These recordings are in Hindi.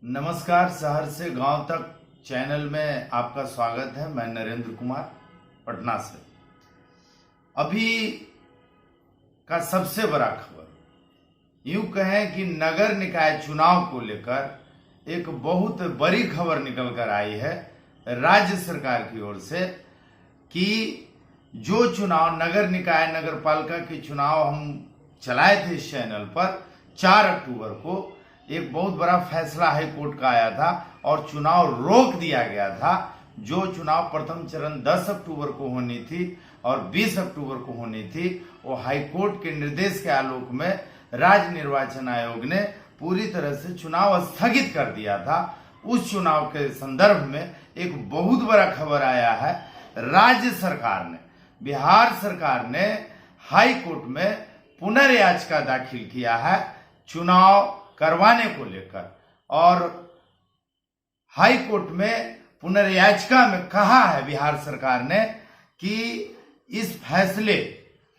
नमस्कार। शहर से गांव तक चैनल में आपका स्वागत है। मैं नरेंद्र कुमार पटना से। अभी का सबसे बड़ा खबर, यूं कहें कि नगर निकाय चुनाव को लेकर एक बहुत बड़ी खबर निकल कर आई है राज्य सरकार की ओर से कि जो चुनाव नगर निकाय नगर पालिका के चुनाव हम चलाए थे इस चैनल पर 4 अक्टूबर को एक बहुत बड़ा फैसला हाई कोर्ट का आया था और चुनाव रोक दिया गया था। जो चुनाव प्रथम चरण 10 अक्टूबर को होनी थी और 20 अक्टूबर को होनी थी, वो हाई कोर्ट के निर्देश के आलोक में राज्य निर्वाचन आयोग ने पूरी तरह से चुनाव स्थगित कर दिया था। उस चुनाव के संदर्भ में एक बहुत बड़ा खबर आया है। राज्य सरकार ने, बिहार सरकार ने हाई कोर्ट में पुनर्याचिका दाखिल किया है चुनाव करवाने को लेकर, और हाई कोर्ट में पुनर्याचिका में कहा है बिहार सरकार ने कि इस फैसले,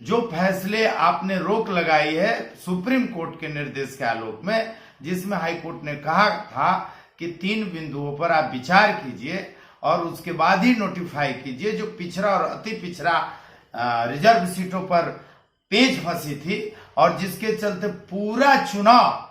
जो फैसले आपने रोक लगाई है सुप्रीम कोर्ट के निर्देश के आलोक में, जिसमें हाई कोर्ट ने कहा था कि 3 बिंदुओं पर आप विचार कीजिए और उसके बाद ही नोटिफाई कीजिए। जो पिछड़ा और अति पिछड़ा रिजर्व सीटों पर पेच फंसी थी और जिसके चलते पूरा चुनाव,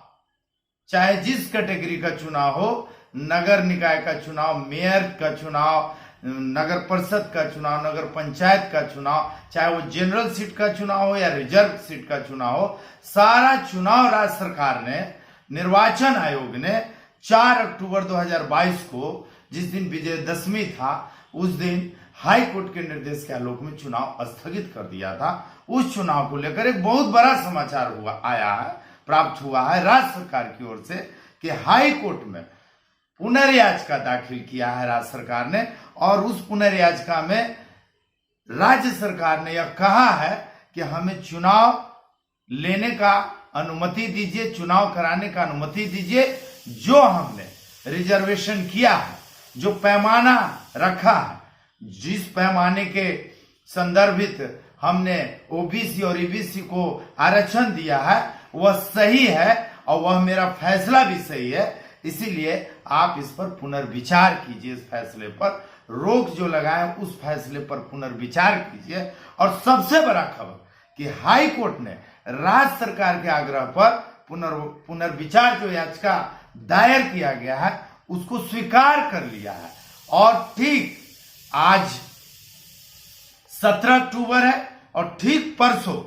चाहे जिस कैटेगरी का चुनाव हो, नगर निकाय का चुनाव, मेयर का चुनाव, नगर परिषद का चुनाव, नगर पंचायत का चुनाव, चाहे वो जनरल सीट का चुनाव हो या रिजर्व सीट का चुनाव हो, सारा चुनाव राज्य सरकार ने, निर्वाचन आयोग ने 4 अक्टूबर 2022 को, जिस दिन विजयदशमी था, उस दिन हाई कोर्ट के निर्देश के आलोक में चुनाव स्थगित कर दिया था। उस चुनाव को लेकर एक बहुत बड़ा समाचार प्राप्त हुआ है राज्य सरकार की ओर से कि हाई कोर्ट में पुनर्याचिका दाखिल किया है राज्य सरकार ने, और उस पुनर्याचिका में राज्य सरकार ने यह कहा है कि हमें चुनाव लेने का अनुमति दीजिए, चुनाव कराने का अनुमति दीजिए। जो हमने रिजर्वेशन किया है, जो पैमाना रखा है, जिस पैमाने के संदर्भित हमने ओबीसी और ईबीसी को आरक्षण दिया है, वह सही है और वह मेरा फैसला भी सही है। इसीलिए आप इस पर पुनर्विचार कीजिए। इस फैसले पर रोक जो लगाए उस फैसले पर पुनर्विचार कीजिए। और सबसे बड़ा खबर कि हाई कोर्ट ने राज्य सरकार के आग्रह पर पुनर्विचार जो याचिका दायर किया गया है उसको स्वीकार कर लिया है। और ठीक आज 17 अक्टूबर है और ठीक परसों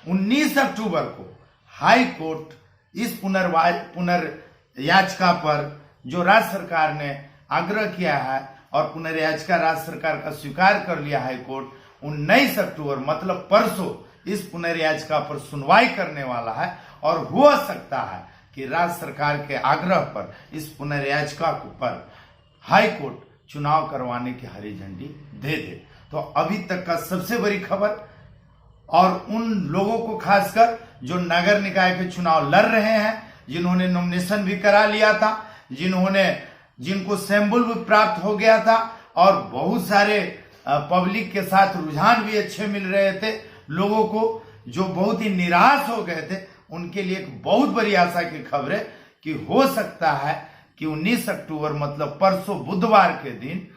19 अक्टूबर को हाई कोर्ट इस पुनर्याचिका पर जो राज्य सरकार ने आग्रह किया है और पुनर्याचिका राज्य सरकार का स्वीकार कर लिया हाई कोर्ट, 19 अक्टूबर मतलब परसों इस पुनर्याचिका पर सुनवाई करने वाला है। और हो सकता है कि राज्य सरकार के आग्रह पर इस पुनर्याचिका पर हाई कोर्ट चुनाव करवाने की हरी झंडी दे दे। तो अभी तक का सबसे बड़ी खबर, और उन लोगों को खासकर जो नगर निकाय के चुनाव लड़ रहे हैं, जिन्होंने नॉमिनेशन भी करा लिया था, जिनको सैंपल भी प्राप्त हो गया था और बहुत सारे पब्लिक के साथ रुझान भी अच्छे मिल रहे थे, लोगों को जो बहुत ही निराश हो गए थे, उनके लिए एक बहुत बड़ी आशा की खबर है कि हो सकता है कि 19 अक्टूबर मतलब परसों बुधवार के दिन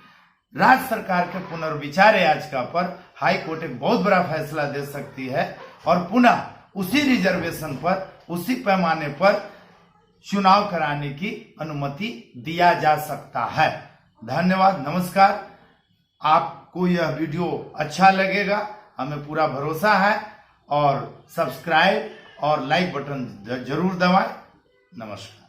राज्य सरकार के पुनर्विचार याचिका पर हाई कोर्ट एक बहुत बड़ा फैसला दे सकती है और पुनः उसी रिजर्वेशन पर, उसी पैमाने पर चुनाव कराने की अनुमति दिया जा सकता है। धन्यवाद, नमस्कार। आपको यह वीडियो अच्छा लगेगा, हमें पूरा भरोसा है, और सब्सक्राइब और लाइक बटन जरूर दबाएं। नमस्कार।